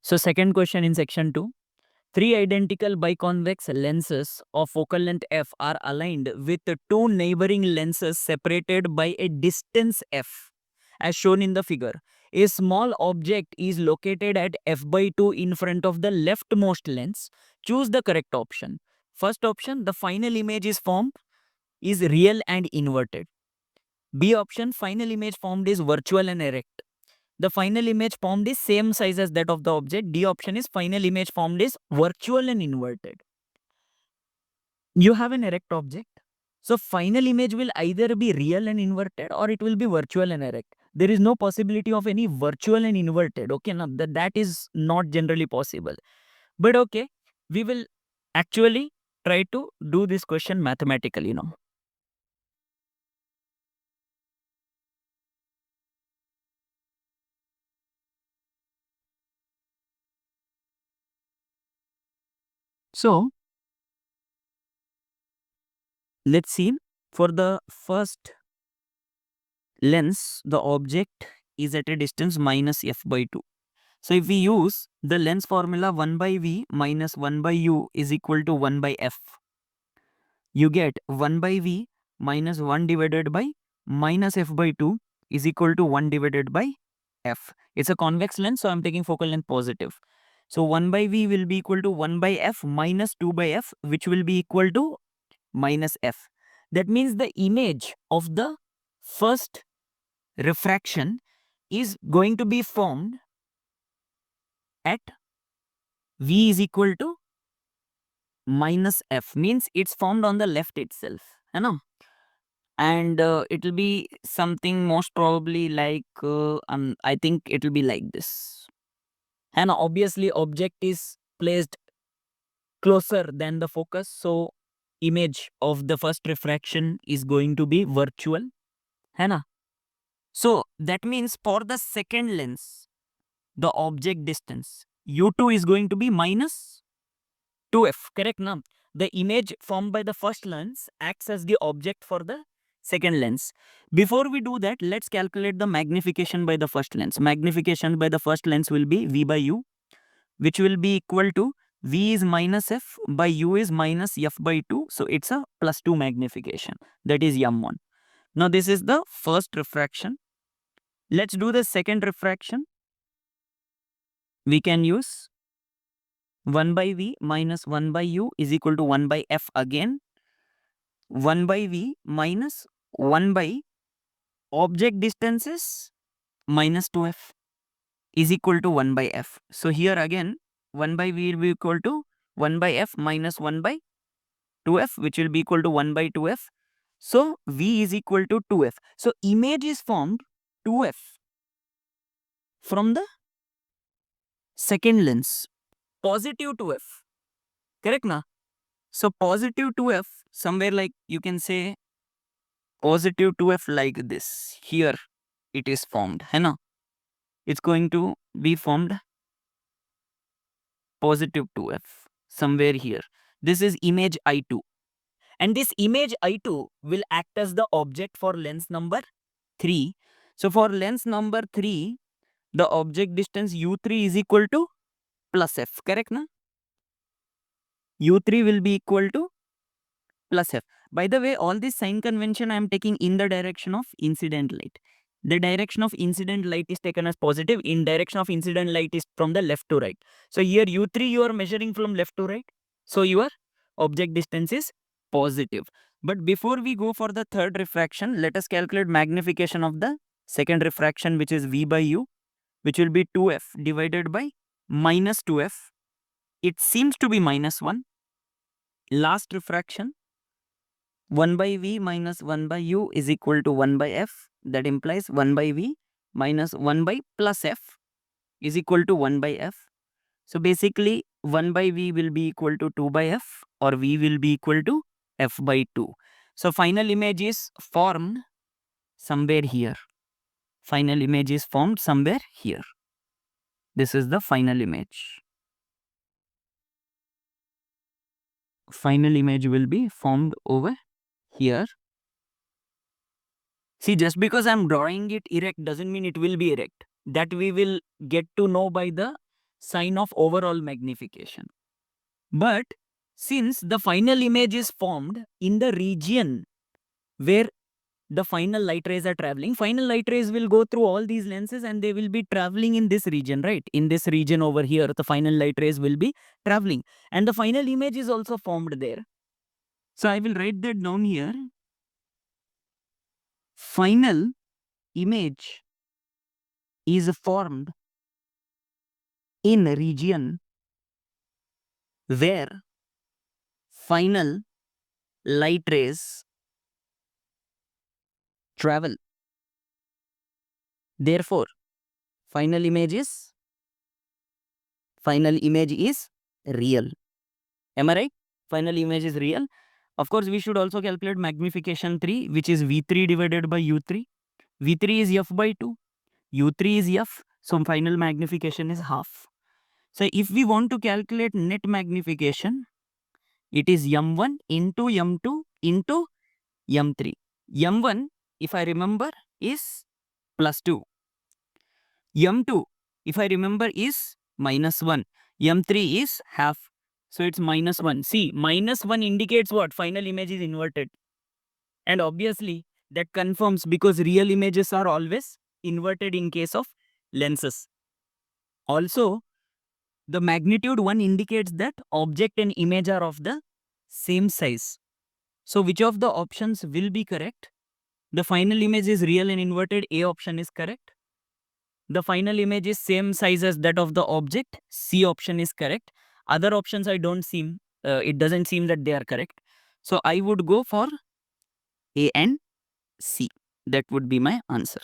So second question in section 2. Three identical biconvex lenses of focal length f are aligned with two neighboring lenses separated by a distance f as shown in the figure. A small object is located at f by 2 in front of the leftmost lens. Choose the correct option. First option, the final image is formed is real and inverted. B option, final image formed is virtual and erect. The final image formed is same size as that of the object. D option is final image formed is virtual and inverted. You have an erect object. So final image will either be real and inverted or it will be virtual and erect. There is no possibility of any virtual and inverted. Okay, now that is not generally possible. But okay, we will actually try to do this question mathematically now. So let's see, for the first lens, the object is at a distance minus f by 2. So if we use the lens formula 1 by v minus 1 by u is equal to 1 by f, you get 1 by v minus 1 divided by minus f by 2 is equal to 1 divided by f. It's a convex lens, so I'm taking focal length positive. So 1 by v will be equal to 1 by f minus 2 by f, which will be equal to minus f. That means the image of the first refraction is going to be formed at v is equal to minus f, means it's formed on the left itself, you know, and it will be something most probably like I think it will be like this, and obviously object is placed closer than the focus, so image of the first refraction is going to be virtual, है ना? So that means for the second lens, the object distance u2 is going to be minus 2f, correct now? The image formed by the first lens acts as the object for the second lens. Before we do that, let's calculate the magnification by the first lens. Magnification by the first lens will be v by u, which will be equal to v is minus f by u is minus f by 2. So it's a plus 2 magnification. That is m1. Now this is the first refraction. Let's do the second refraction. We can use 1 by v minus 1 by u is equal to 1 by f again. 1 by v minus 1 by object distance is minus 2f is equal to 1 by f. So here again 1 by v will be equal to 1 by f minus 1 by 2f, which will be equal to 1 by 2f. So v is equal to 2f. So image is formed 2f from the second lens. Positive 2f. Correct na? So positive 2f, somewhere like you can say positive 2f like this. Here it is formed, है ना? It's going to be formed positive 2f somewhere here. This is image I2. And this image I2 will act as the object for lens number 3. So for lens number 3, the object distance u3 is equal to plus f, correct na? u3 will be equal to plus f. By the way, all this sign convention I am taking in the direction of incident light. The direction of incident light is taken as positive. In direction of incident light is from the left to right. So here u3 you are measuring from left to right. So your object distance is positive. But before we go for the third refraction, let us calculate magnification of the second refraction, which is v by u, which will be 2f divided by minus 2f. It seems to be minus 1. Last refraction, 1 by v minus 1 by u is equal to 1 by f. That implies 1 by v minus 1 by plus f is equal to 1 by f. So basically 1 by v will be equal to 2 by f, or v will be equal to f by 2. So final image is formed somewhere here. Final image is formed somewhere here. This is the final image. Final image will be formed over here. See, just because I'm drawing it erect doesn't mean it will be erect. That we will get to know by the sign of overall magnification. But since the final image is formed in the region where the final light rays are traveling, final light rays will go through all these lenses and they will be traveling in this region, right? In this region over here, the final light rays will be traveling and the final image is also formed there. So I will write that down here. Final image is formed in region where final light rays travel. Therefore, final image is real. Am I right? Final image is real. Of course, we should also calculate magnification 3, which is V3 divided by U3. V3 is f by 2. U3 is f. So final magnification is half. So if we want to calculate net magnification, it is m1 into m2 into m3. m1, if I remember, is plus 2. m2, if I remember, is minus 1. m3 is half. So it's minus 1. See, minus 1 indicates what? Final image is inverted. And obviously, that confirms because real images are always inverted in case of lenses. Also, the magnitude 1 indicates that object and image are of the same size. So which of the options will be correct? The final image is real and inverted. A option is correct. The final image is same size as that of the object. C option is correct. Other options I don't seem, it doesn't seem that they are correct. So I would go for A and C. That would be my answer.